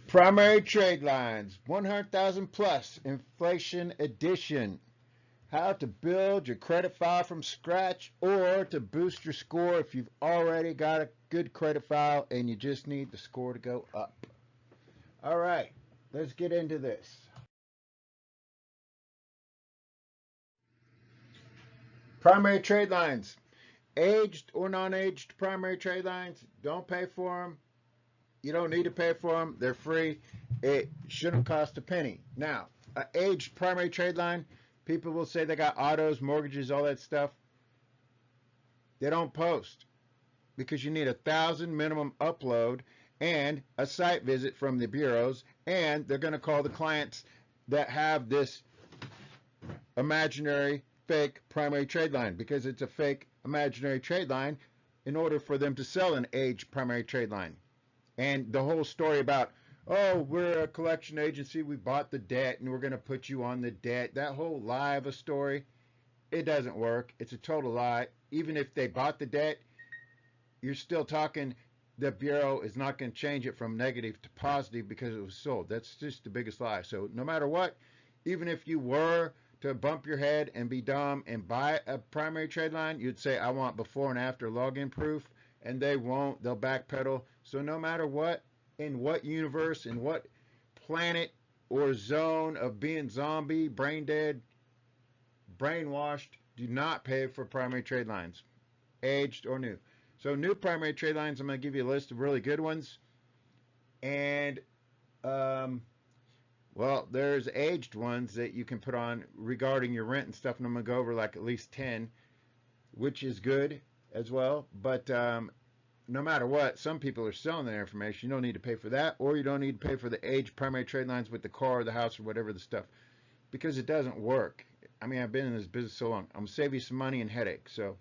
Primary trade lines, 100,000 plus, inflation edition. How to build your credit file from scratch or to boost your score if you've already got a good credit file and you just need the score to go up. All right, let's get into this. Primary trade lines. Aged or non-aged primary trade lines, don't pay for them. You don't need to pay for them. They're free. It shouldn't cost a penny. Now, an aged primary trade line, people will say they got autos, mortgages, all that stuff. They don't post because you need 1,000 minimum upload and a site visit from the bureaus, and they're going to call the clients that have this imaginary fake primary trade line because it's a fake imaginary trade line in order for them to sell an aged primary trade line. And the whole story about, oh, we're a collection agency, we bought the debt and we're going to put you on the debt, that whole lie of a story, it doesn't work. It's a total lie. Even if they bought the debt, you're still talking, the bureau is not going to change it from negative to positive because it was sold. That's just the biggest lie. So no matter what, even if you were to bump your head and be dumb and buy a primary trade line, you'd say, I want before and after login proof. And they won't. They'll backpedal. So no matter what, in what universe, in what planet or zone of being zombie, brain dead, brainwashed, do not pay for primary trade lines, aged or new. So new primary trade lines, I'm going to give you a list of really good ones. And, well, there's aged ones that you can put on regarding your rent and stuff. And I'm going to go over like at least 10, which is good as well. But no matter what, some people are selling their information. You don't need to pay for that, or you don't need to pay for the aged primary trade lines with the car or the house or whatever the stuff, because it doesn't work. I mean, I've been in this business so long. I'm going to save you some money and headache. So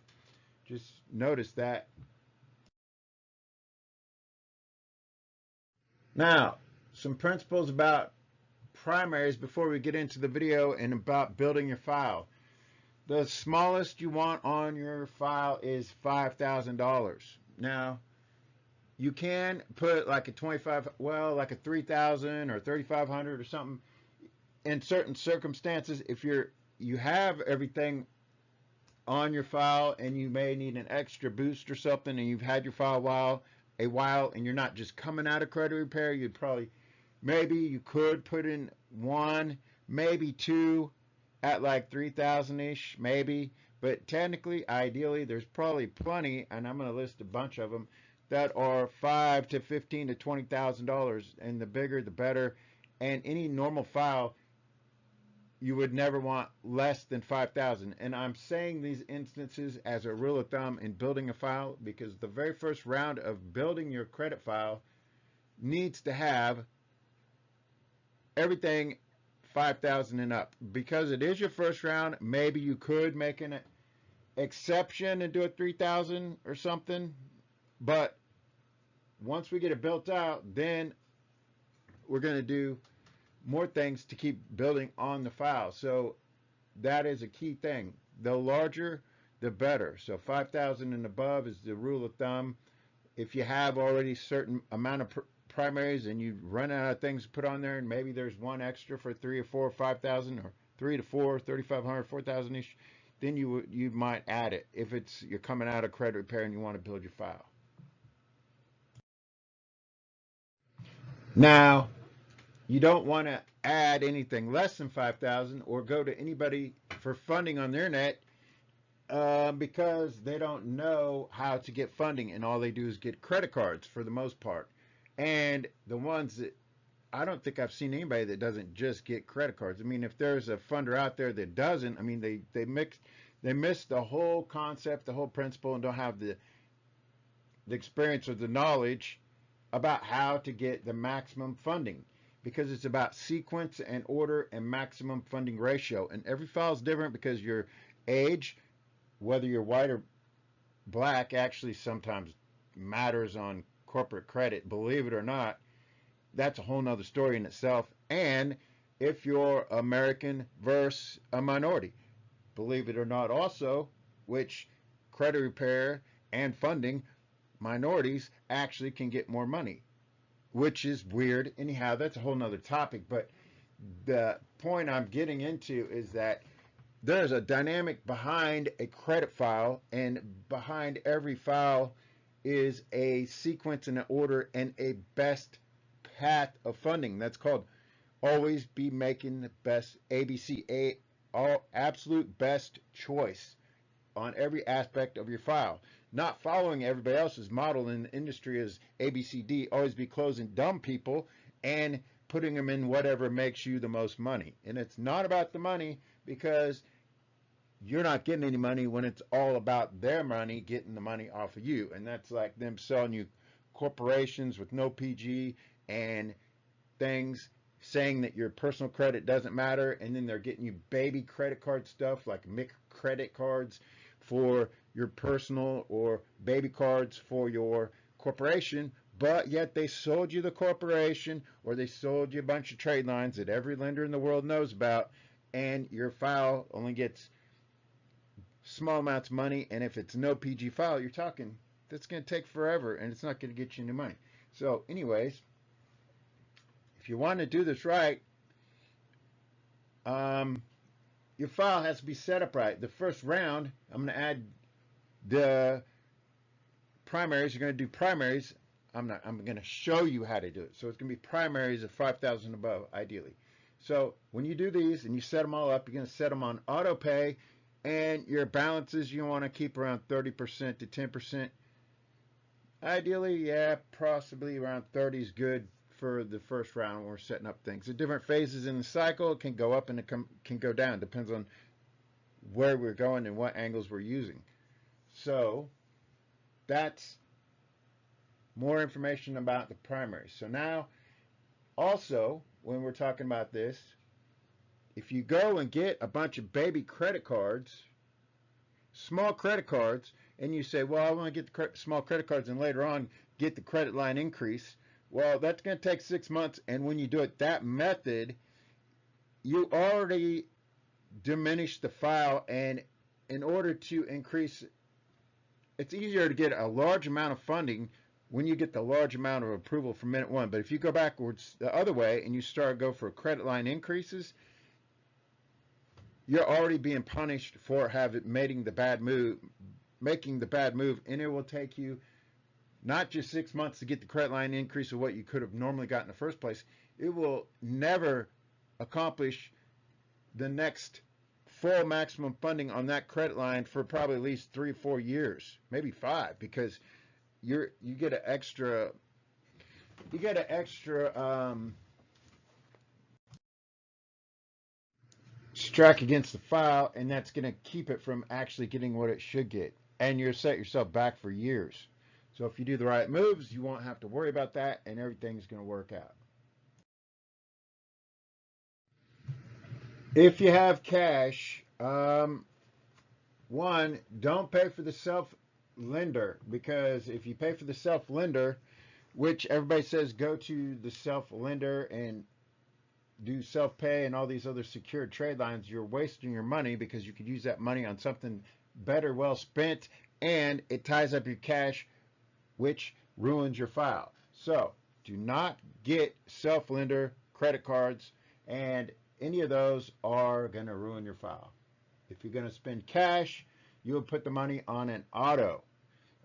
just notice that. Now, some principles about primaries before we get into the video and about building your file. The smallest you want on your file is $5,000. Now, you can put like a 25, well, like a 3,000 or 3,500 or something in certain circumstances. If you have everything on your file and you may need an extra boost or something, and you've had your file a while and you're not just coming out of credit repair, you'd probably, maybe you could put in one, maybe two at like 3,000-ish, maybe. But technically, ideally, there's probably plenty, and I'm going to list a bunch of them, that are $5,000 to $15,000 to $20,000, and the bigger the better. And any normal file, you would never want less than 5,000. And I'm saying these instances as a rule of thumb in building a file because the very first round of building your credit file needs to have everything 5,000 and up. Because it is your first round, maybe you could make an exception and do a 3,000 or something. But once we get it built out, then we're going to do more things to keep building on the file. So that is a key thing. The larger, the better. So 5,000 and above is the rule of thumb. If you have already certain amount of primaries and you run out of things to put on there, and maybe there's one extra for 3 or 4 or 5,000, or 3 to 4, 3,500, 4,000 ish, then you might add it if you're coming out of credit repair and you want to build your file. Now, you don't want to add anything less than 5,000 or go to anybody for funding on their net because they don't know how to get funding, and all they do is get credit cards for the most part. And the ones that, I don't think I've seen anybody that doesn't just get credit cards. I mean, if there's a funder out there that doesn't, I mean, they miss the whole concept, the whole principle, and don't have the experience or the knowledge about how to get the maximum funding, because it's about sequence and order and maximum funding ratio. And every file is different because your age, whether you're white or black, actually sometimes matters on corporate credit, believe it or not. That's a whole nother story in itself. And if you're American versus a minority, believe it or not also, which credit repair and funding, minorities actually can get more money, which is weird. Anyhow, that's a whole nother topic. But the point I'm getting into is that there's a dynamic behind a credit file, and behind every file is a sequence and an order and a best path of funding. That's called always be making the best ABC, all absolute best choice on every aspect of your file. Not following everybody else's model in the industry is ABCD, always be closing dumb people and putting them in whatever makes you the most money. And it's not about the money, because you're not getting any money when it's all about their money getting the money off of you. And that's like them selling you corporations with NOPG and things, saying that your personal credit doesn't matter, and then they're getting you baby credit card stuff like MIC credit cards for your personal or baby cards for your corporation, but yet they sold you the corporation, or they sold you a bunch of trade lines that every lender in the world knows about, and your file only gets small amounts of money. And if it's no PG file, you're talking that's going to take forever, and it's not going to get you any money. So anyways, if you want to do this right, your file has to be set up right. The first round, I'm going to add the primaries. You're going to do primaries. I'm going to show you how to do it. So it's going to be primaries of 5,000 above, ideally. So when you do these and you set them all up, you're going to set them on auto pay, and your balances you want to keep around 30% to 10%. Ideally, yeah, possibly around 30 is good for the first round when we're setting up things. At different phases in the cycle, it can go up and it can go down. Depends on where we're going and what angles we're using. So that's more information about the primary. So now, also, when we're talking about this, if you go and get a bunch of baby credit cards, small credit cards, and you say, well, I want to get the small credit cards and later on get the credit line increase, well, that's going to take 6 months. And when you do it that method, you already diminish the file. And in order to increase, it's easier to get a large amount of funding when you get the large amount of approval from minute one. But if you go backwards the other way and you go for credit line increases, you're already being punished for making the bad move, and it will take you not just 6 months to get the credit line increase of what you could have normally got in the first place. It will never accomplish the next full maximum funding on that credit line for probably at least 3 or 4 years, maybe 5, because you get an extra strike against the file, and that's going to keep it from actually getting what it should get, and you're set yourself back for years. So if you do the right moves, you won't have to worry about that, and everything's going to work out. If you have cash, one, don't pay for the self-lender, because if you pay for the self-lender, which everybody says go to the self-lender and do self-pay and all these other secured trade lines, you're wasting your money, because you could use that money on something better, well spent, and it ties up your cash, which ruins your file. So do not get self-lender credit cards, and any of those are going to ruin your file. If you're going to spend cash, you'll put the money on an auto.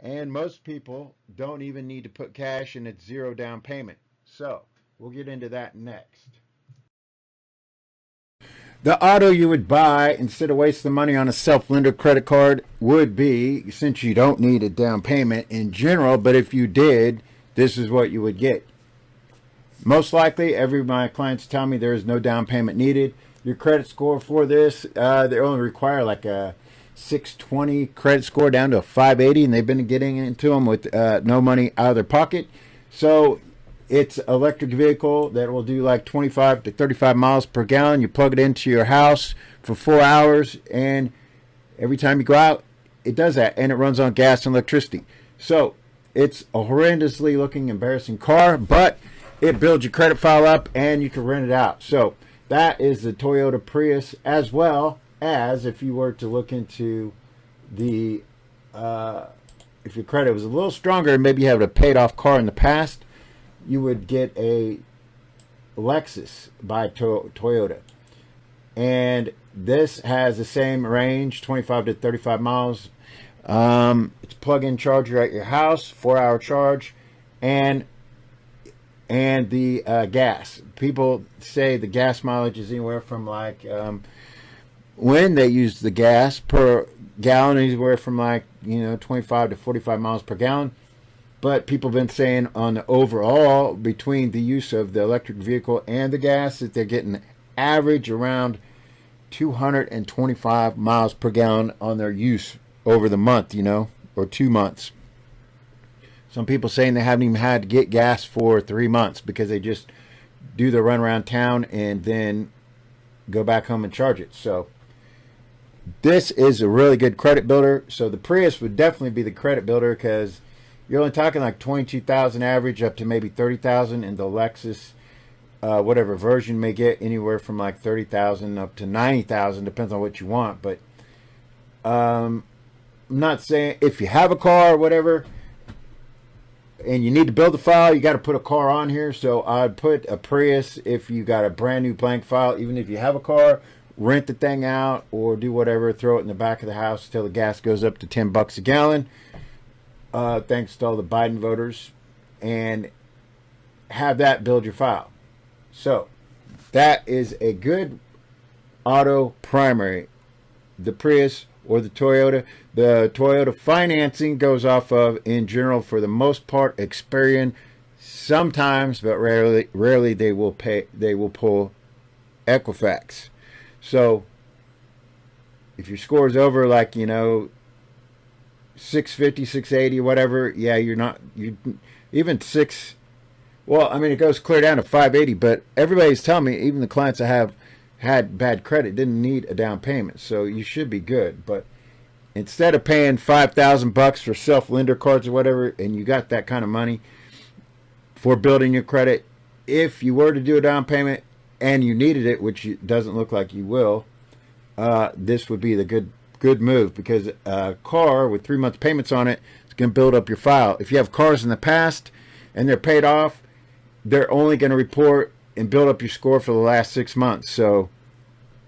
And most people don't even need to put cash, and it's 0 down payment. So we'll get into that next. The auto you would buy instead of wasting the money on a self-lender credit card would be, since you don't need a down payment in general, but if you did, this is what you would get. Most likely, every of my clients tell me there is no down payment needed. Your credit score for this, they only require like a 620 credit score down to a 580, and they've been getting into them with no money out of their pocket. So it's an electric vehicle that will do like 25 to 35 miles per gallon. You plug it into your house for 4 hours, and every time you go out, it does that, and it runs on gas and electricity. So it's a horrendously looking, embarrassing car, but it builds your credit file up, and you can rent it out. So that is the Toyota Prius, as well as if you were to look into the, if your credit was a little stronger, maybe you have a paid off car in the past, you would get a Lexus by Toyota. And this has the same range, 25 to 35 miles. It's plug-in charger at your house, 4-hour charge, and the gas. People say the gas mileage is anywhere from like, when they use the gas per gallon, anywhere from like, 25 to 45 miles per gallon. But people have been saying on the overall, between the use of the electric vehicle and the gas, that they're getting average around 225 miles per gallon on their use over the month, or 2 months. Some people saying they haven't even had to get gas for 3 months because they just do the run around town and then go back home and charge it. So this is a really good credit builder. So the Prius would definitely be the credit builder, because you're only talking like 22,000 average up to maybe 30,000, and the Lexus, whatever version may get anywhere from like 30,000 up to 90,000, depends on what you want. But I'm not saying if you have a car or whatever and you need to build a file, you got to put a car on here. So I'd put a Prius if you got a brand new blank file. Even if you have a car, rent the thing out or do whatever, throw it in the back of the house till the gas goes up to $10 a gallon. Thanks to all the Biden voters, and have that build your file. So that is a good auto primary, the Prius or the Toyota. The Toyota financing goes off of, in general, for the most part, Experian. Sometimes, but rarely they will pull Equifax. So if your score is over like 650, 680, whatever, yeah, even six. Well, I mean, it goes clear down to 580, but everybody's telling me, even the clients that have had bad credit, didn't need a down payment, so you should be good. But instead of paying $5,000 for self-lender cards or whatever, and you got that kind of money for building your credit, if you were to do a down payment and you needed it, which it doesn't look like you will, this would be the good move, because a car with 3 month payments on it is going to build up your file. If you have cars in the past and they're paid off, they're only going to report and build up your score for the last 6 months. So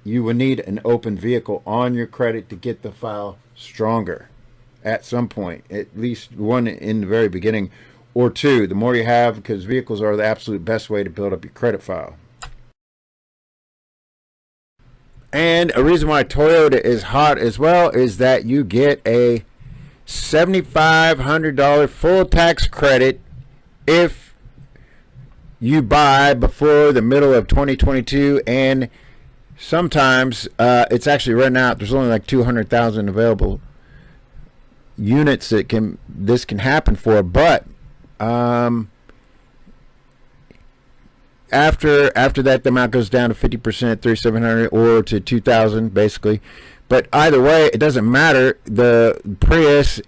you would need an open vehicle on your credit to get the file stronger at some point, at least one in the very beginning, or two. The more you have, because vehicles are the absolute best way to build up your credit file. And a reason why Toyota is hot as well is that you get a $7,500 full tax credit if you buy before the middle of 2022, and sometimes it's actually running out. There's only like 200,000 available units that this can happen for, but after that, the amount goes down to 50%, 3,700, or to 2,000 basically. But either way, it doesn't matter. The Prius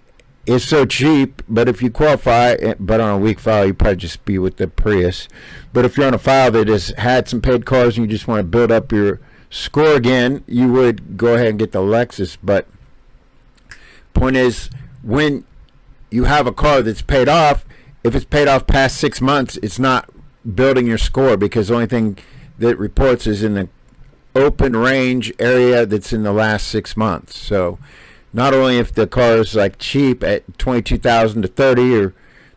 is so cheap, but if you qualify, but on a weak file, you probably just be with the Prius. But if you're on a file that has had some paid cars and you just want to build up your score again, you would go ahead and get the Lexus. But point is, when you have a car that's paid off, if it's paid off past 6 months, it's not building your score, because the only thing that reports is in the open range area that's in the last 6 months. So not only if the car is like cheap at 22,000 to 30 or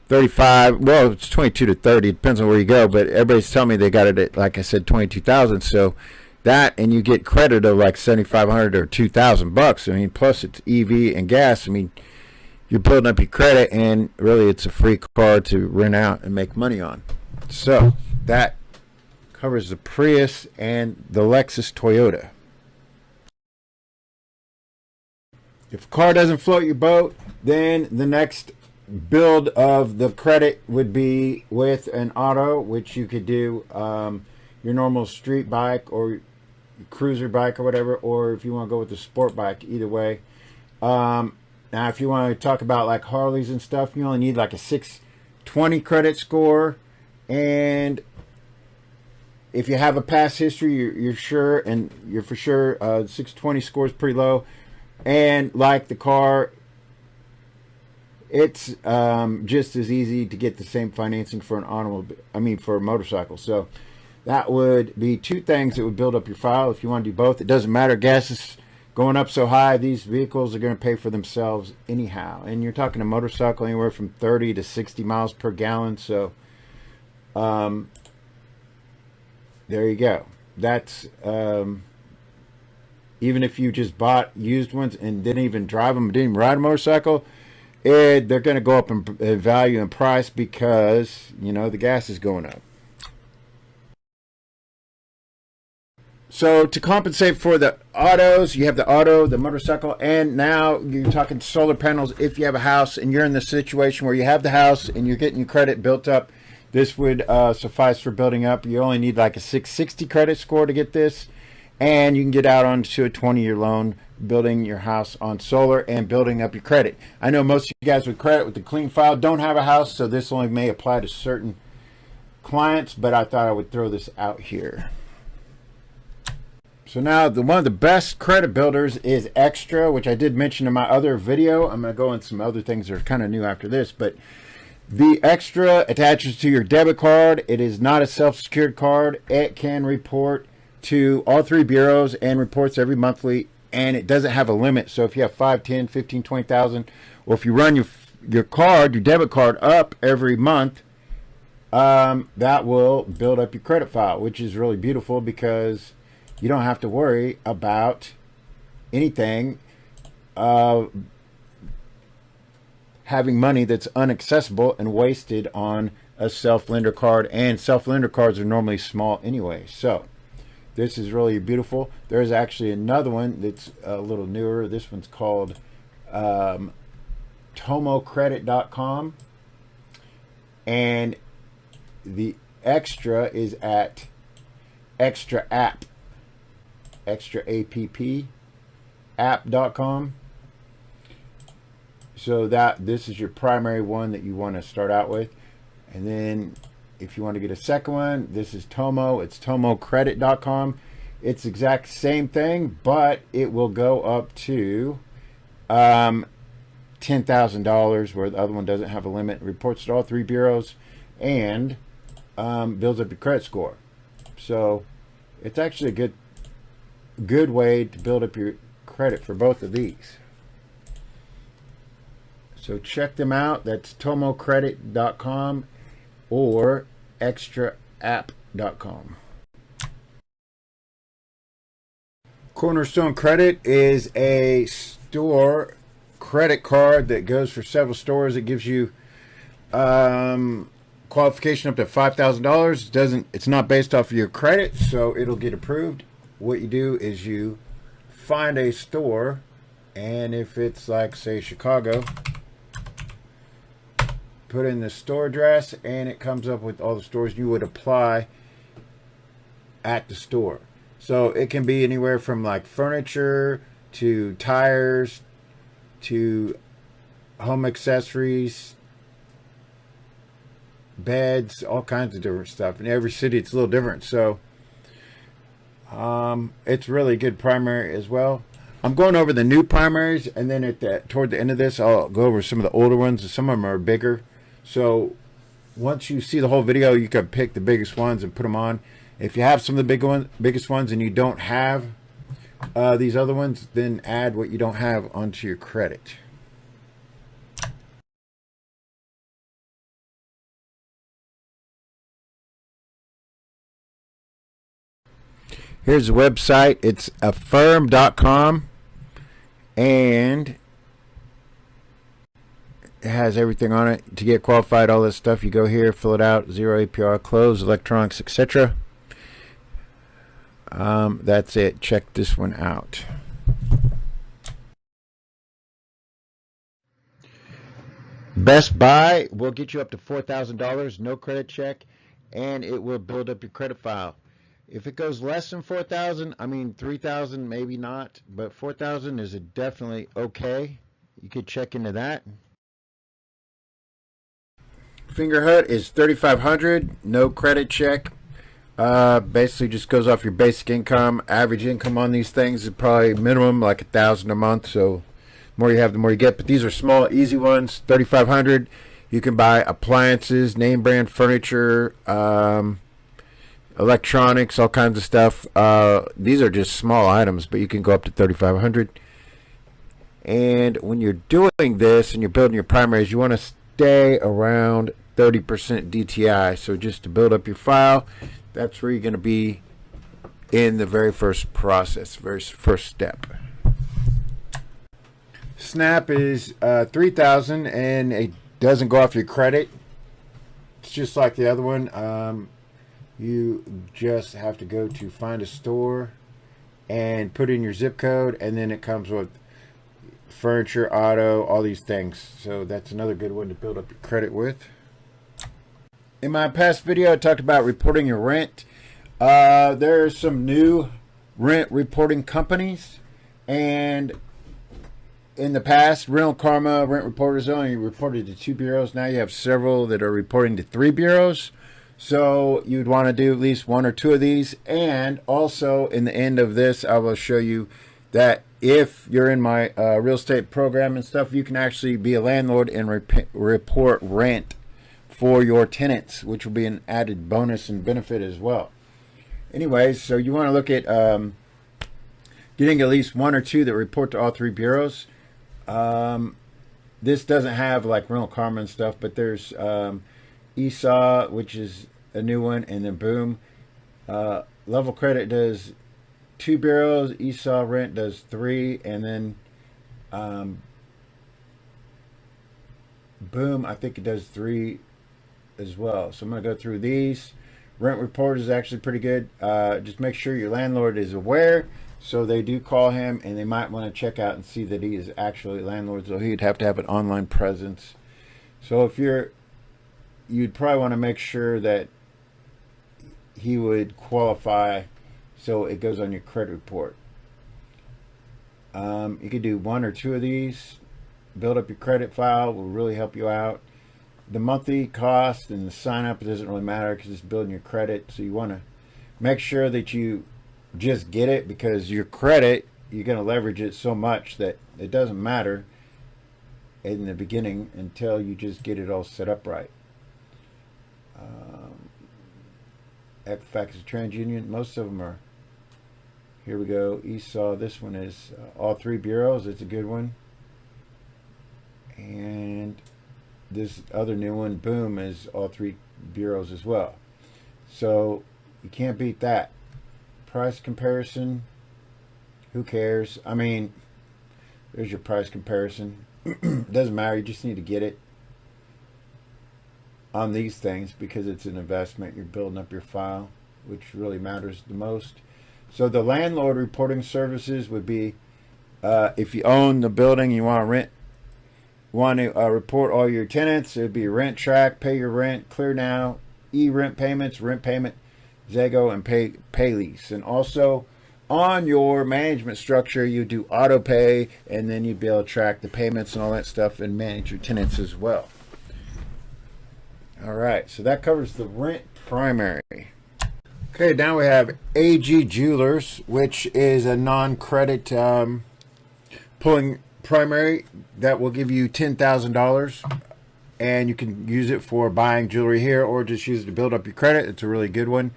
35, well, it's 22 to 30, depends on where you go, but everybody's telling me they got it at, like I said, 22,000. So that, and you get credit of like 7,500 or 2,000 bucks. I mean, plus it's EV and gas. I mean, you're building up your credit, and really it's a free car to rent out and make money on. So that covers the Prius and the Lexus Toyota. If a car doesn't float your boat, then the next build of the credit would be with an auto, which you could do your normal street bike or cruiser bike or whatever, or if you want to go with the sport bike, either way. Now, if you want to talk about like Harleys and stuff, you only need like a 620 credit score. And if you have a past history, you're sure, and you're for sure, 620 score is pretty low. And like the car, it's just as easy to get the same financing for an automobile. I mean, for a motorcycle. So that would be two things that would build up your file. If you want to do both, it doesn't matter. Gas is going up so high, these vehicles are going to pay for themselves anyhow. And you're talking a motorcycle anywhere from 30 to 60 miles per gallon. So there you go. That's even if you just bought used ones and didn't even drive them, didn't even ride a motorcycle, they're going to go up in value and price because, you know, the gas is going up. So to compensate for the autos, you have the auto, the motorcycle, and now you're talking solar panels. If you have a house and you're in the situation where you have the house and you're getting your credit built up, this would suffice for building up. You only need like a 660 credit score to get this, and you can get out onto a 20-year loan building your house on solar and building up your credit. I know most of you guys with credit with the clean file don't have a house, so this only may apply to certain clients, but I thought I would throw this out here. So now one of the best credit builders is Extra, which I did mention in my other video. I'm going to go into some other things that are kind of new after this, but the Extra attaches to your debit card. It is not a self-secured card. It can report to all three bureaus and reports every monthly, and it doesn't have a limit. So if you have 5, 10, 15, 20,000, or if you run your card, your debit card up every month, that will build up your credit file, which is really beautiful because you don't have to worry about anything having money that's inaccessible and wasted on a self-lender card, and self-lender cards are normally small anyway. So this is really beautiful. There's actually another one that's a little newer. This one's called tomocredit.com, and the Extra is at Extra App, Extra app app.com. So this is your primary one that you want to start out with, and then if you want to get a second one, this is Tomo. It's tomocredit.com. It's exact same thing, but it will go up to $10,000, where the other one doesn't have a limit. It reports to all three bureaus and builds up your credit score. So it's actually a good way to build up your credit for both of these. So check them out. That's tomocredit.com or extraapp.com. Cornerstone Credit is a store credit card that goes for several stores. It gives you qualification up to $5,000. It's not based off of your credit, so it'll get approved. What you do is you find a store, and if it's like, say, Chicago, put in the store address, and it comes up with all the stores you would apply at the store. So it can be anywhere from like furniture to tires to home accessories, beds, all kinds of different stuff. In every city it's a little different. So it's really good primary as well. I'm going over the new primaries, and then toward the end of this I'll go over some of the older ones. Some of them are bigger. So once you see the whole video, you can pick the biggest ones and put them on. If you have some of the biggest ones and you don't have these other ones, then add what you don't have onto your credit. Here's the website. It's affirm.com, and it has everything on it to get qualified. All this stuff, you go here, fill it out, 0 APR, close, electronics, etc. That's it. Check this one out. Best Buy will get you up to $4,000, no credit check, and it will build up your credit file. If it goes less than $4,000, I mean $3,000, maybe not, but $4,000 is definitely okay. You could check into that. Fingerhut is $3,500, no credit check. Basically just goes off your basic income. Average income on these things is probably minimum like $1,000 a month, so more you have, the more you get. But these are small, easy ones. 3,500. You can buy appliances, name brand furniture, electronics, all kinds of stuff. These are just small items, but you can go up to 3,500. And when you're doing this and you're building your primaries, you want to stay around 30% DTI. So just to build up your file, that's where you're going to be in the very first process, very first step. Snap is 3,000, and it doesn't go off your credit. It's just like the other one. You just have to go to find a store and put in your zip code, and then it comes with furniture, auto, all these things. So that's another good one to build up your credit with. In my past video, I talked about reporting your rent. There are some new rent reporting companies, and in the past, Rental Karma, Rent Reporters only reported to 2 bureaus. Now you have several that are reporting to 3 bureaus. So you'd want to do at least 1 or 2 of these. And also, in the end of this, I will show you that if you're in my real estate program and stuff, you can actually be a landlord and report rent for your tenants, which will be an added bonus and benefit as well. Anyways, so you want to look at getting at least 1 or 2 that report to all 3 bureaus. This doesn't have like Rental Karma and stuff, but there's ESAW, which is a new one, and then Boom. Level Credit does 2 bureaus, ESAW Rent does 3, and then Boom, I think it does 3 as well. So I'm going to go through these. Rent Report is actually pretty good. Just make sure your landlord is aware, so they do call him, and they might want to check out and see that he is actually a landlord, so he'd have to have an online presence. So if you'd probably want to make sure that he would qualify, so it goes on your credit report. You could do 1 or 2 of these. Build up your credit file will really help you out. The monthly cost and the sign up, it doesn't really matter because it's building your credit. So you want to make sure that you just get it, because your credit, you're going to leverage it so much that it doesn't matter in the beginning until you just get it all set up right. Equifax and TransUnion, most of them are. Here we go. ESAW, this one is all 3 bureaus. It's a good one. And this other new one, Boom, is all 3 bureaus as well. So you can't beat that. Price comparison, who cares? I mean, there's your price comparison. Doesn't matter, you just need to get it on these things because it's an investment. You're building up your file, which really matters the most. So the landlord reporting services would be if you own the building, you want to report all your tenants. It would be Rent Track, Pay Your Rent, Clear Now, E-Rent Payments, Rent Payment, Zago, and Paylease. And also on your management structure, you do auto pay, and then you'd be able to track the payments and all that stuff and manage your tenants as well. All right, so that covers the rent primary. Okay, now we have AG Jewelers, which is a non-credit pulling primary that will give you $10,000, and you can use it for buying jewelry here or just use it to build up your credit. It's a really good one.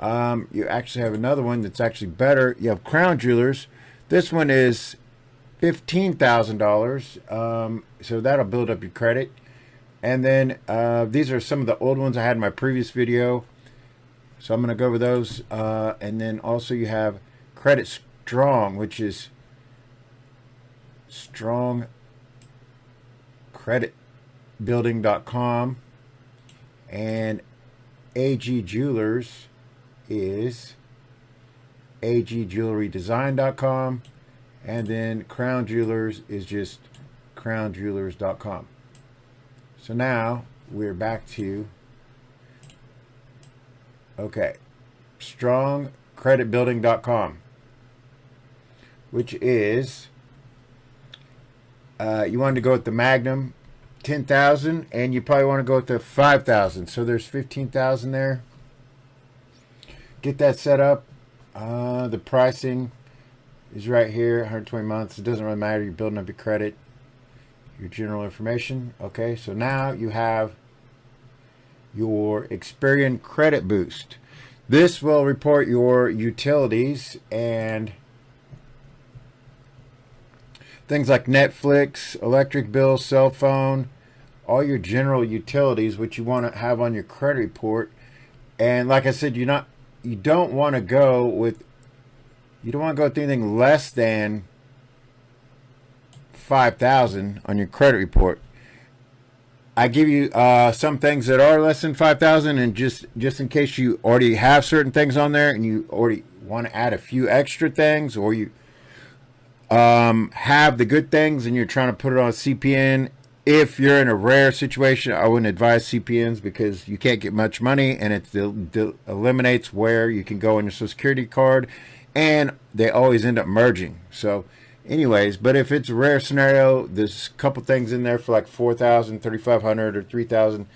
You actually have another one that's actually better. You have Crown Jewelers. This one is $15,000, so that'll build up your credit. And then these are some of the old ones I had in my previous video, so I'm going to go over those. And then also you have Credit Strong, which is strongcreditbuilding.com, and AG Jewelers is agjewelrydesign.com, and then Crown Jewelers is just crownjewelers.com. So now we're back to strongcreditbuilding.com, which is you wanted to go with the Magnum 10,000, and you probably want to go with the 5,000. So there's 15,000 there. Get that set up. The pricing is right here, 120 months. It doesn't really matter. You're building up your credit, your general information. Okay, so now you have your Experian Credit Boost. This will report your utilities and things like Netflix, electric bill, cell phone, all your general utilities, which you want to have on your credit report. And like I said, you don't want to go with anything less than 5,000 on your credit report. I give you some things that are less than 5,000, and just in case you already have certain things on there and you already want to add a few extra things, or you have the good things and you're trying to put it on a CPN. If you're in a rare situation, I wouldn't advise CPNs because you can't get much money, and it eliminates where you can go on your Social Security card, and they always end up merging. So anyways, but if it's a rare scenario, there's a couple things in there for like 4,000, 3,500, or 3,000.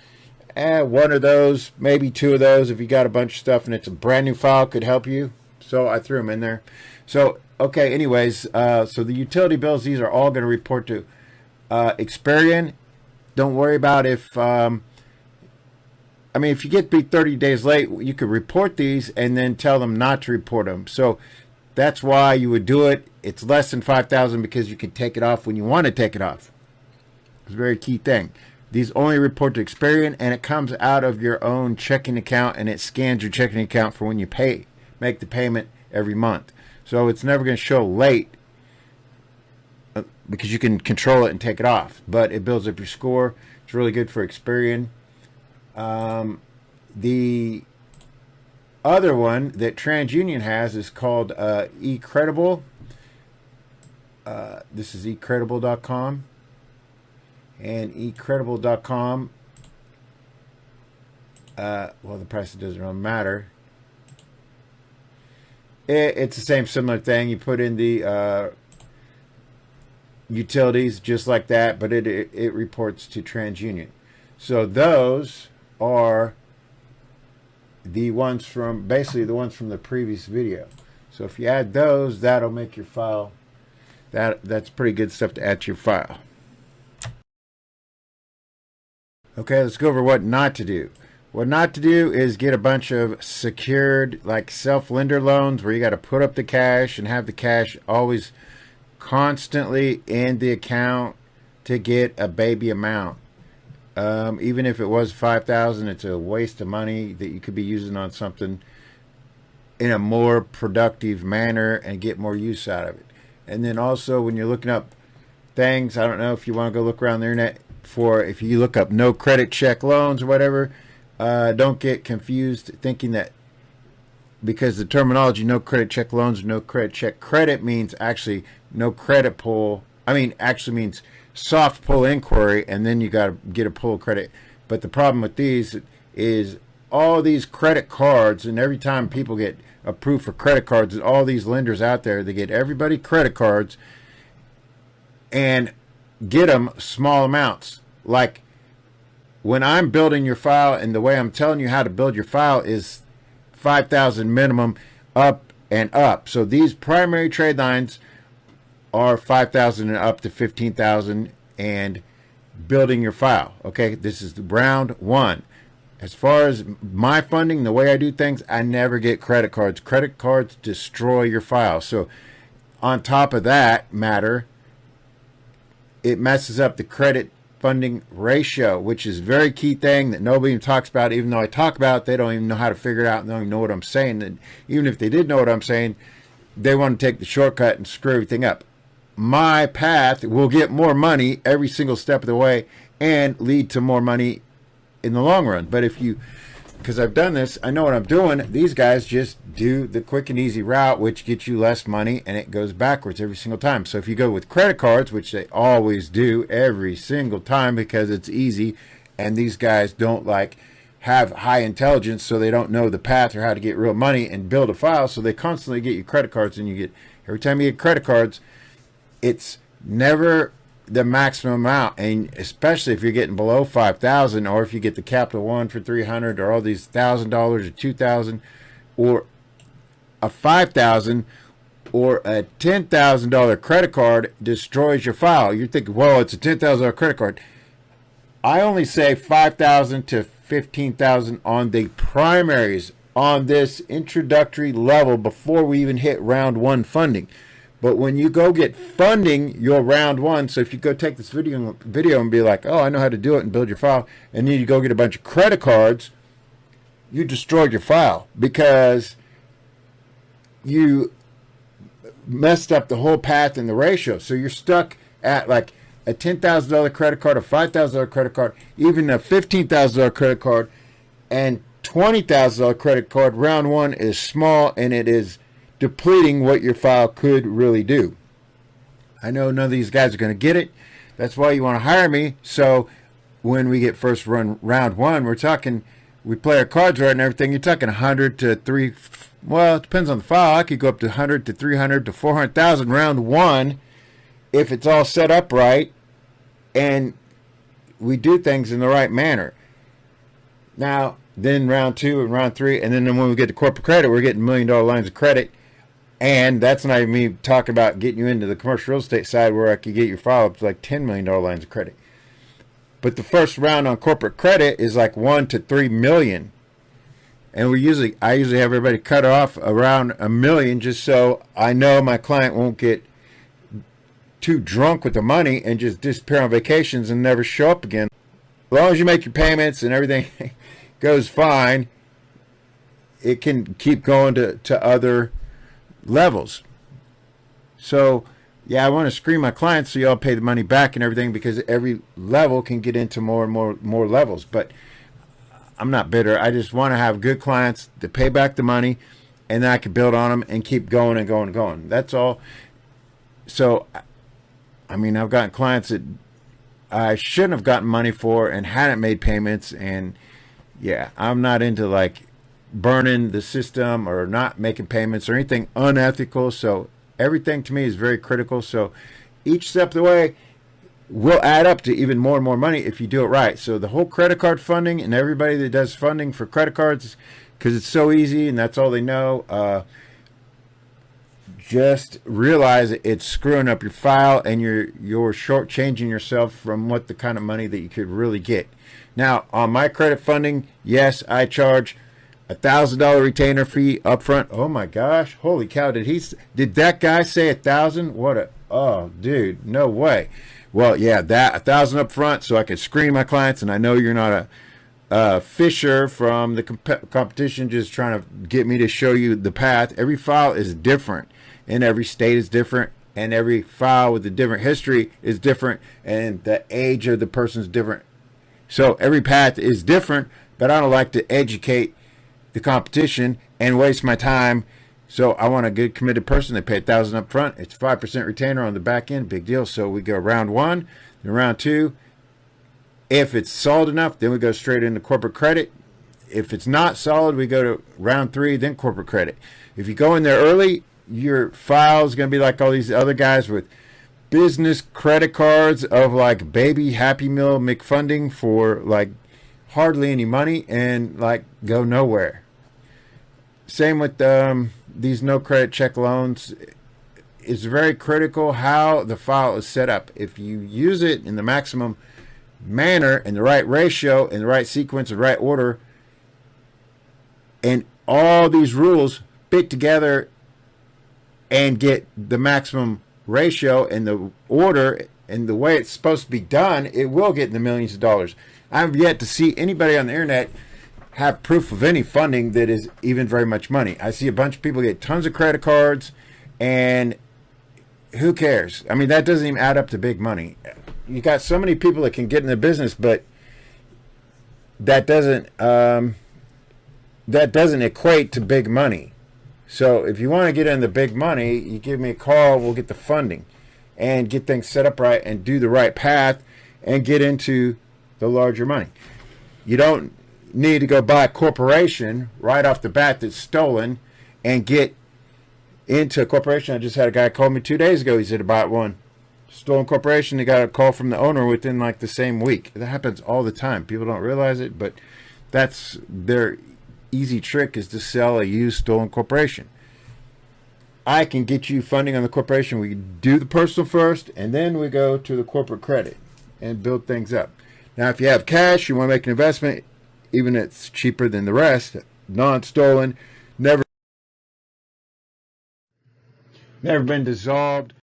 One of those, maybe two of those, if you got a bunch of stuff and it's a brand new file, could help you. So I threw them in there. So okay, anyways, so the utility bills, these are all going to report to Experian. Don't worry about if if you get 30 days late, you could report these and then tell them not to report them. So that's why you would do it. It's less than 5,000 because you can take it off when you want to take it off. It's a very key thing. These only report to Experian, and it comes out of your own checking account, and it scans your checking account for when you make the payment every month. So it's never going to show late because you can control it and take it off. But it builds up your score. It's really good for Experian. The other one that TransUnion has is called eCredible. This is eCredible.com. And eCredible.com, well, the price doesn't really matter. It's the same similar thing. You put in the utilities just like that, but it reports to TransUnion. So those are the ones from the previous video. So if you add those, that'll make your file. That's pretty good stuff to add to your file. Okay, let's go over what not to do. What not to do is get a bunch of secured, like self-lender loans where you got to put up the cash and have the cash always constantly in the account to get a baby amount. Even if it was 5,000, it's a waste of money that you could be using on something in a more productive manner and get more use out of it. And then also when you're looking up things, I don't know if you want to go look around the internet for, if you look up no credit check loans or whatever, don't get confused thinking that because the terminology no credit check loans, no credit check credit means actually no credit pull. Actually means soft pull inquiry, and then you got to get a pull credit. But the problem with these is all these credit cards, and every time people get approved for credit cards, all these lenders out there, they get everybody credit cards and get them small amounts. Like when I'm building your file, and the way I'm telling you how to build your file is 5,000 minimum up and up. So these primary trade lines are 5,000 and up to 15,000 and building your file. Okay, this is the round one. As far as my funding, the way I do things, I never get credit cards. Credit cards destroy your file. So on top of that matter, it messes up the credit funding ratio, which is a very key thing that nobody even talks about. Even though I talk about it, they don't even know how to figure it out, and they don't even know what I'm saying. And even if they did know what I'm saying, they want to take the shortcut and screw everything up. My path will get more money every single step of the way and lead to more money in the long run. But if you, because I've done this, I know what I'm doing. These guys just do the quick and easy route, which gets you less money, and it goes backwards every single time. So if you go with credit cards, which they always do every single time because it's easy, and these guys don't have high intelligence, so they don't know the path or how to get real money and build a file, so they constantly get you credit cards, and you get, every time you get credit cards, it's never the maximum amount, and especially if you're getting below 5,000, or if you get the Capital One for 300, or all these $1,000 or 2,000, or a 5,000, or a $10,000 credit card destroys your file. You're thinking, well, it's a $10,000 credit card. I only say $5,000 to $15,000 on the primaries on this introductory level before we even hit round one funding. But when you go get funding your round one, so if you go take this video and be like, oh, I know how to do it and build your file, and then you go get a bunch of credit cards, you destroyed your file because you messed up the whole path and the ratio. So you're stuck at like a $10,000 credit card, a $5,000 credit card, even a $15,000 credit card, and $20,000 credit card. Round one is small, and it is depleting what your file could really do. I know none of these guys are going to get it. That's why you want to hire me. So when we get first round one, we're talking, we play our cards right and everything. You're talking 100 to 3. Well, it depends on the file. I could go up to 100 to 300 to 400,000 round one if it's all set up right and we do things in the right manner. Now, then round two and round three, and then when we get to corporate credit, we're getting $1 million lines of credit. And that's not even me talking about getting you into the commercial real estate side where I could get your file up to like $10 million lines of credit. But the first round on corporate credit is like 1 to 3 million. And I usually have everybody cut off around $1 million just so I know my client won't get too drunk with the money and just disappear on vacations and never show up again. As long as you make your payments and everything goes fine, it can keep going to other levels. So yeah, I want to screen my clients so y'all pay the money back and everything, because every level can get into more and more levels. But I'm not bitter. I just want to have good clients to pay back the money, and then I can build on them and keep going and going and going. That's all. So I mean, I've gotten clients that I shouldn't have gotten money for and hadn't made payments, and yeah, I'm not into like burning the system or not making payments or anything unethical. So everything to me is very critical. So each step of the way will add up to even more and more money if you do it right. So the whole credit card funding, and everybody that does funding for credit cards, because it's so easy and that's all they know, just realize it's screwing up your file, and you're shortchanging yourself from what the kind of money that you could really get. Now, on my credit funding, yes, I charge $1,000 retainer fee up front. Oh my gosh, holy cow! Did that guy say 1,000? Oh dude, no way. Well, yeah, that 1,000 up front, so I can screen my clients, and I know you're not a fisher from the competition just trying to get me to show you the path. Every file is different, and every state is different, and every file with a different history is different, and the age of the person is different. So every path is different, but I don't like to educate the competition and waste my time. So I want a good committed person. They pay 1,000 up front. It's 5% retainer on the back end. Big deal. So we go round one, then round two. If it's solid enough, then we go straight into corporate credit. If it's not solid, we go to round three, then corporate credit. If you go in there early, your file is going to be like all these other guys with business credit cards of like baby Happy Meal McFunding for like hardly any money and like go nowhere. Same with these no credit check loans. It's very critical how the file is set up. If you use it in the maximum manner, in the right ratio, in the right sequence, and right order, and all these rules fit together and get the maximum ratio and the order and the way it's supposed to be done, it will get in the millions of dollars. I've yet to see anybody on the internet have proof of any funding that is even very much money. I see a bunch of people get tons of credit cards, and who cares? I mean, that doesn't even add up to big money. You got so many people that can get in the business, but that doesn't equate to big money. So if you want to get in the big money, you give me a call, we'll get the funding and get things set up right and do the right path and get into the larger money. You don't need to go buy a corporation right off the bat that's stolen and get into a corporation. I just had a guy call me 2 days ago. He said about one stolen corporation. He got a call from the owner within like the same week. That happens all the time. People don't realize it, but that's their easy trick, is to sell a used stolen corporation. I can get you funding on the corporation. We do the personal first, and then we go to the corporate credit and build things up. Now, if you have cash, you want to make an investment, even if it's cheaper than the rest, non-stolen, never been dissolved,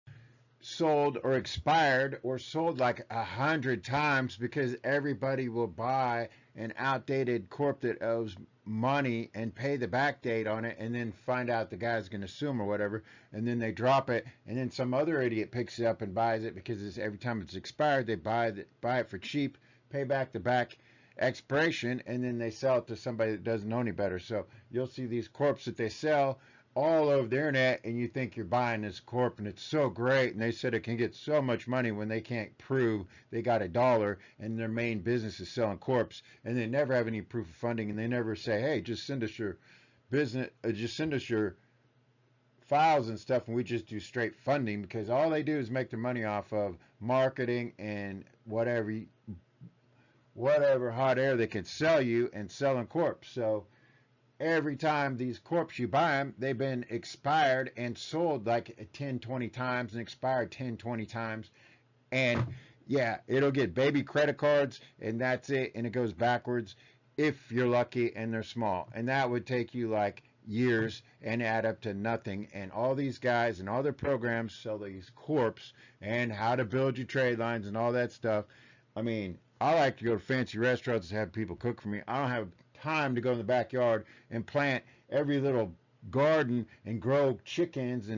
sold, or expired, or sold like 100 times, because everybody will buy an outdated corp that owes money and pay the back date on it, and then find out the guy's going to sue them or whatever, and then they drop it, and then some other idiot picks it up and buys it, because every time it's expired, they buy it for cheap, pay back the back expiration, and then they sell it to somebody that doesn't know any better. So you'll see these corps that they sell all over the internet, and you think you're buying this corp and it's so great, and they said it can get so much money when they can't prove they got $1, and their main business is selling corps, and they never have any proof of funding, and they never say, hey, just send us your business, just send us your files and stuff, and we just do straight funding, because all they do is make their money off of marketing and whatever hot air they can sell you and selling corps. So every time these corps you buy them, they've been expired and sold like 10, 20 times, and expired 10, 20 times. And yeah, it'll get baby credit cards, and that's it. And it goes backwards if you're lucky and they're small. And that would take you like years and add up to nothing. And all these guys and all their programs sell these corps and how to build your trade lines and all that stuff. I mean, I like to go to fancy restaurants and have people cook for me. I don't have time to go in the backyard and plant every little garden and grow chickens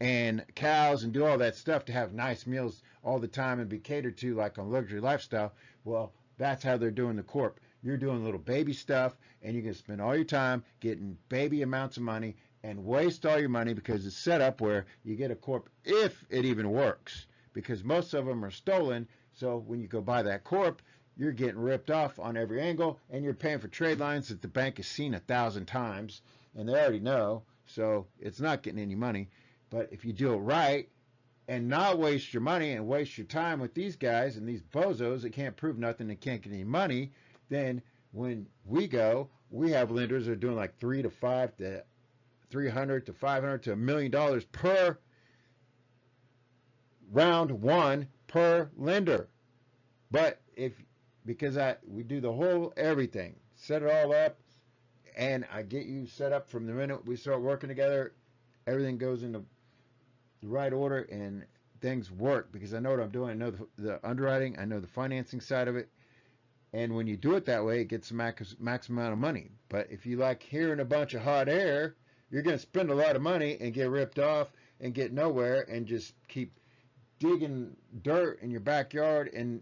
and cows and do all that stuff to have nice meals all the time and be catered to like a luxury lifestyle. Well, that's how they're doing the corp. You're doing little baby stuff, and you can spend all your time getting baby amounts of money and waste all your money, because it's set up where you get a corp if it even works, because most of them are stolen. So when you go buy that corp, you're getting ripped off on every angle, and you're paying for trade lines that the bank has seen 1,000 times, and they already know, so it's not getting any money. But if you do it right and not waste your money and waste your time with these guys and these bozos that can't prove nothing and can't get any money, then when we go, we have lenders that are doing like 3 to 5 to 300 to 500 to $1 million per round one per lender. But because we do the whole everything, set it all up, and I get you set up from the minute we start working together, everything goes into the right order and things work, because I know what I'm doing. I know the underwriting, I know the financing side of it, and when you do it that way, it gets the maximum amount of money. But if you like hearing a bunch of hot air, you're going to spend a lot of money and get ripped off and get nowhere, and just keep digging dirt in your backyard, and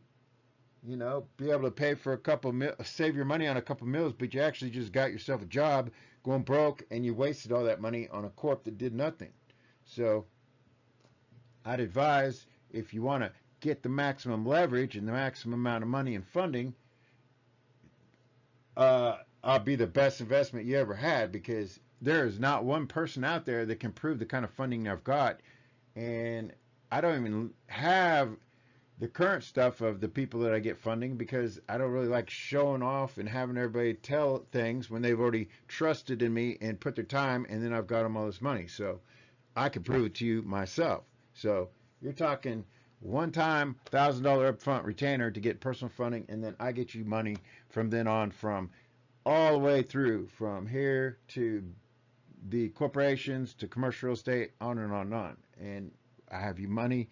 be able to pay for a couple save your money on a couple meals, but you actually just got yourself a job going broke, and you wasted all that money on a corp that did nothing. So I'd advise, if you want to get the maximum leverage and the maximum amount of money and funding, I'll be the best investment you ever had, because there is not one person out there that can prove the kind of funding I've got. And I don't even have the current stuff of the people that I get funding, because I don't really like showing off and having everybody tell things when they've already trusted in me and put their time, and then I've got them all this money. So I can prove it to you myself. So you're talking one-time $1,000 upfront retainer to get personal funding, and then I get you money from then on, from all the way through, from here to the corporations to commercial real estate, on and on and on. And I have you money,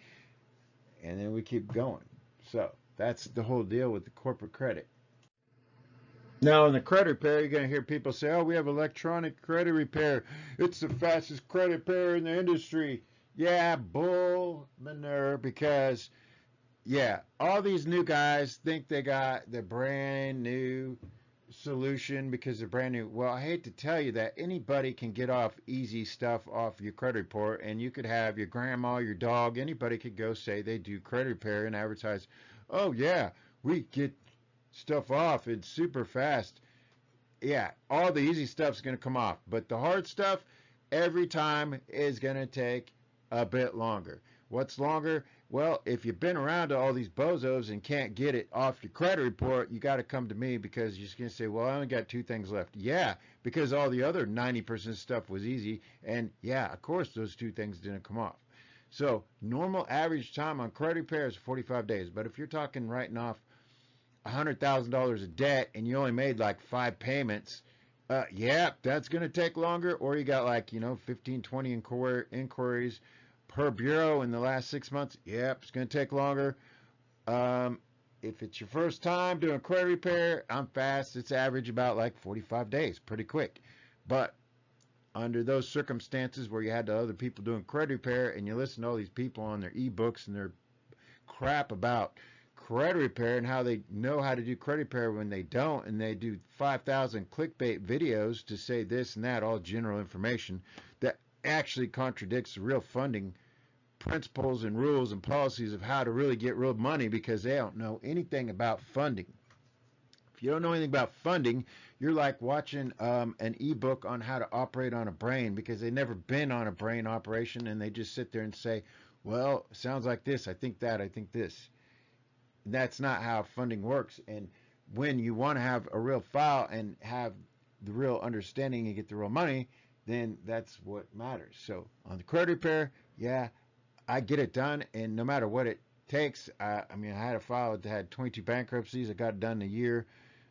and then we keep going. So that's the whole deal with the corporate credit. Now, in the credit repair, you're going to hear people say, oh, we have electronic credit repair. It's the fastest credit repair in the industry. Yeah, bull manure, because, yeah, all these new guys think they got the brand new solution because they're brand new. Well, I hate to tell you that anybody can get off easy stuff off your credit report, and you could have your grandma, your dog, anybody could go say they do credit repair and advertise, oh yeah, we get stuff off, it's super fast. Yeah, all the easy stuff's going to come off, but the hard stuff every time is going to take a bit longer. What's longer? Well, if you've been around to all these bozos and can't get it off your credit report, you got to come to me, because you're just going to say, well, I only got 2 things left. Yeah, because all the other 90% stuff was easy. And yeah, of course, those 2 things didn't come off. So normal average time on credit repair is 45 days. But if you're talking writing off $100,000 of debt and you only made like 5 payments, yeah, that's going to take longer. Or you got like, 15, 20 inquiries per bureau in the last 6 months. Yep, it's going to take longer. If it's your first time doing credit repair, I'm fast. It's average about like 45 days, pretty quick. But under those circumstances where you had the other people doing credit repair, and you listen to all these people on their ebooks and their crap about credit repair and how they know how to do credit repair when they don't, and they do 5,000 clickbait videos to say this and that, all general information that actually contradicts the real funding principles and rules and policies of how to really get real money, because they don't know anything about funding. If you don't know anything about funding, you're like watching an ebook on how to operate on a brain, because they've never been on a brain operation, and they just sit there and say, well, sounds like this, I think that, I think this. And that's not how funding works. And when you want to have a real file and have the real understanding and get the real money, then that's what matters. So on the credit repair, yeah, I get it done, and no matter what it takes. I mean, I had a file that had 22 bankruptcies. I got it done in a year.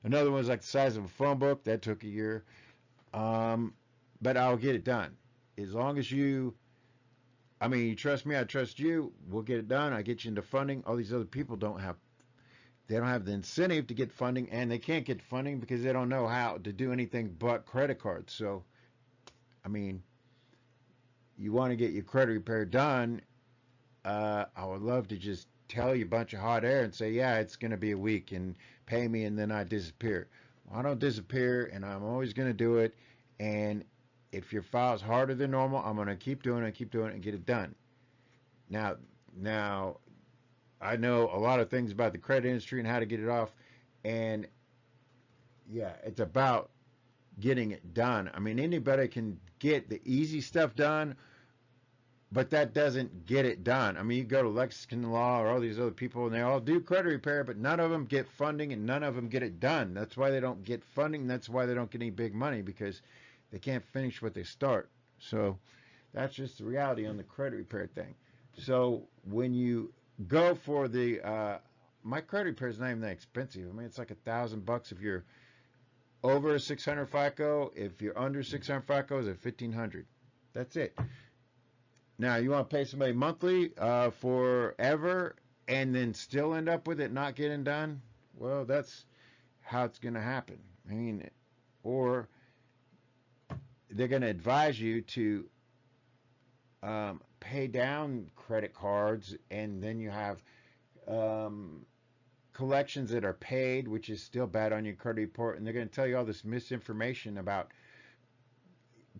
Another one was like the size of a phone book. That took a year. But I'll get it done. As long as you trust me, I trust you. We'll get it done. I get you into funding. All these other people don't have the incentive to get funding, and they can't get funding because they don't know how to do anything but credit cards. So, I mean, you want to get your credit repair done, I would love to just tell you a bunch of hot air and say, yeah, it's going to be a week and pay me, and then I disappear. Well, I don't disappear, and I'm always going to do it. And if your file's harder than normal, I'm going to keep doing it and get it done. Now, I know a lot of things about the credit industry and how to get it off. And yeah, it's about getting it done. I mean, anybody can get the easy stuff done, but that doesn't get it done. I mean, you go to Lexington Law or all these other people, and they all do credit repair, but none of them get funding and none of them get it done. That's why they don't get funding. That's why they don't get any big money, because they can't finish what they start. So that's just the reality on the credit repair thing. So when you go for the my credit repair is not even that expensive. I mean, it's like $1,000 if you're over 600 FICO. If you're under 600 FICO, it's at $1,500. That's it. Now, you want to pay somebody monthly forever and then still end up with it not getting done? Well, that's how it's going to happen. I mean, or they're going to advise you to pay down credit cards, and then you have collections that are paid, which is still bad on your credit report, and they're going to tell you all this misinformation about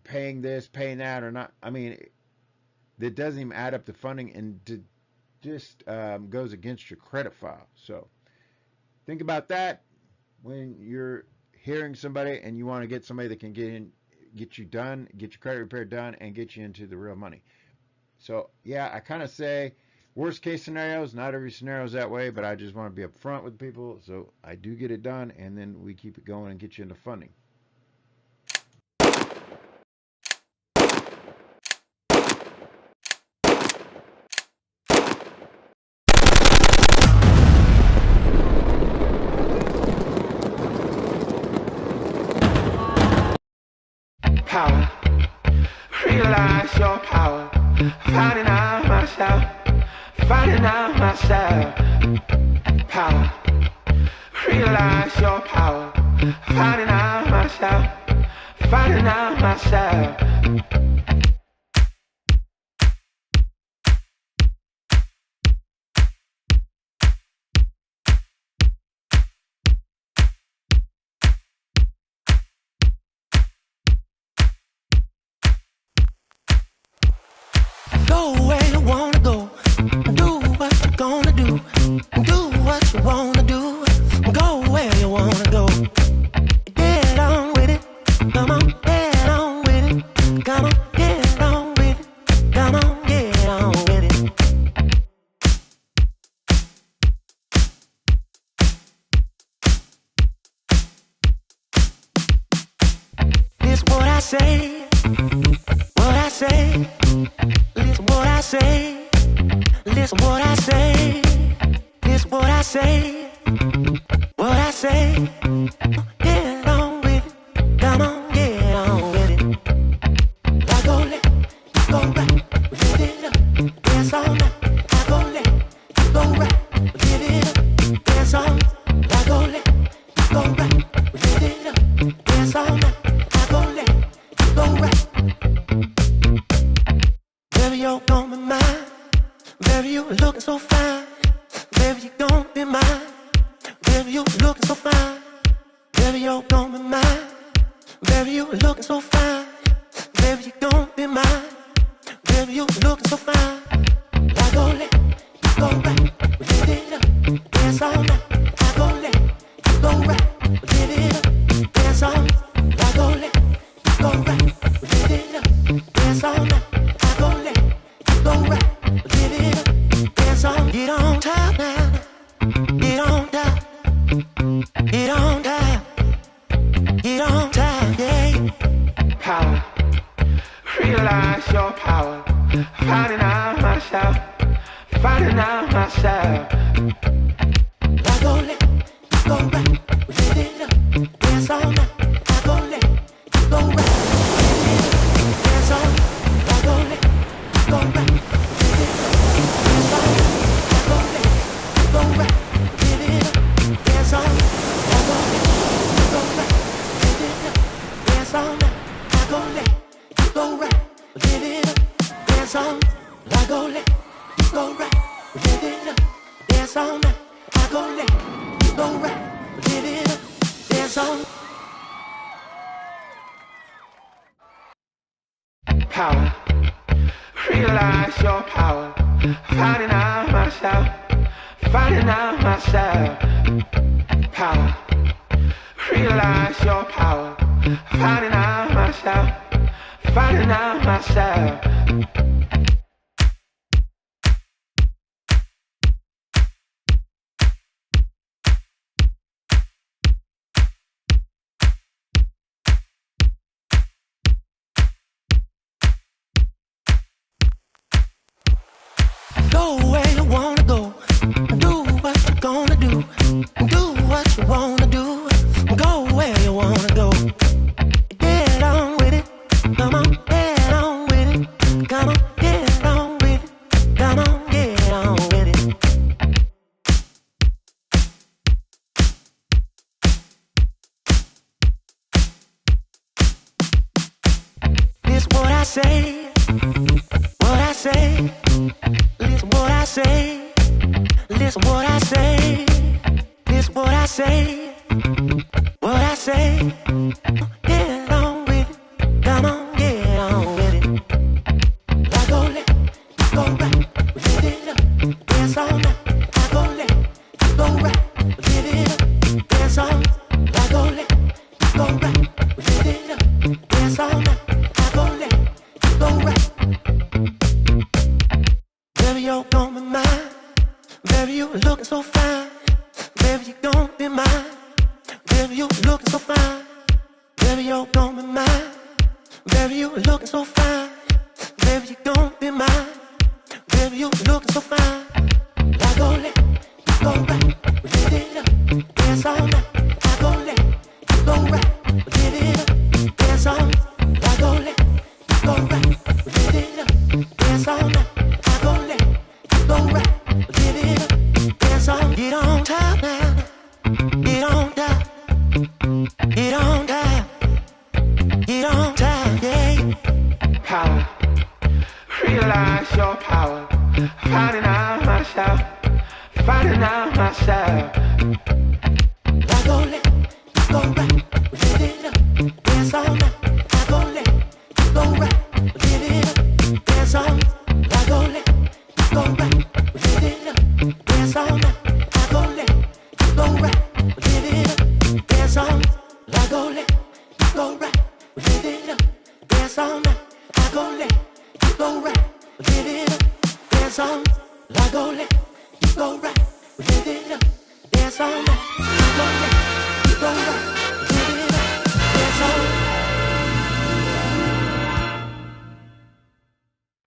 paying this, paying that, or not. I mean, that doesn't even add up to funding, and just goes against your credit file. So think about that when you're hearing somebody and you want to get somebody that can get you done, get your credit repair done, and get you into the real money. So yeah, I kind of say worst case scenarios. Not every scenario is that way, but I just want to be upfront with people. So I do get it done, and then we keep it going and get you into funding. Power, realize your power, finding out myself, power, realize your power, finding out myself. Go where you wanna go, do what you're gonna do what you wanna do, go where you wanna go. Get on with it, come on, get on with it, come on, get on with it, come on, get on with it. dance all night. I go left, you go right, give it up. Dance all night. I go left, you go right, give it up. Dance all night. I go left, you go right. Baby, you're gonna be mine. Baby, you looking so fine. Baby, you gonna be mine. Baby, you looking so fine. Baby, you're gonna be mine. Baby, you looking so fine. Baby, you gonna be mine. Baby, you looking so fine. I go left, you go right, give it up. Dance all night. I go left, you go right, give it up. Dance all night. I go left, you go right, give it up. Dance all night. I go left, you go right, give it up. Dance all night. Get on top now. Get on top. Get on top. Get on top, yeah. Power. Realize your power. Finding out myself. Finding out myself. I go left, you go right, give it up. Dance all night. I go left, you go right, give it up. Dance all night. I go left, you go right, give it up. Dance all night. I go left, you go right, give it up. Dance all night. I go left, you go right, give it up. Dance all night. I go left, you go right, give it up. Dance all night. I go left, you go right, give it up. Dance all night. I go left, you go right, give it up. Dance all night. Power. Realize your power. Finding out myself. Finding out myself. Power. Realize your power. Finding out myself. Finding out myself. Go where you wanna go. Do what you're gonna do. Do what you wanna do. Go where you wanna go. Get on with it. Come on, get on with it. Come on, get on with it. Come on, get on with it. This what I say. What I say. Listen what I say. Listen what I say. Listen what I say. What I say. Get on with it. Come on, get on with it. I go left, you go right, give it up. Dance all night. I go left, you go right, give it up. Dance all night. I go left, you go right, give it up. Dance all night. I go left, you go right. Baby, you're gonna be mine. Baby, you looking so fine. Baby, you gonna be mine. Baby, you looking so fine. Baby, you're gonna be mine. Baby, you looking so fine. Baby, you gonna be mine. Baby, you looking so fine. I go left, you go right, give it up. Dance all night. I go left, you go right, give it up. Dance all night. I go left, you go right, give it up. Dance all night. I go left, you go right, give it up. Dance all night. Get on top now. Get on top. Get on top. Get on top, yeah. Power. Realize your power. Finding out myself. Finding out myself. I go left, you go right, give it up. Dance all night. I go left, you go right, give it up. Dance all night. I go left, you go right, give it up. Dance all night. I go left, you go right, give it up. Dance all night. I go left, you go right, give it up. Dance all night. I go left, you go right, give it up. Dance all night. I go left, you go right, give it up. Dance all night. I go left, you go right.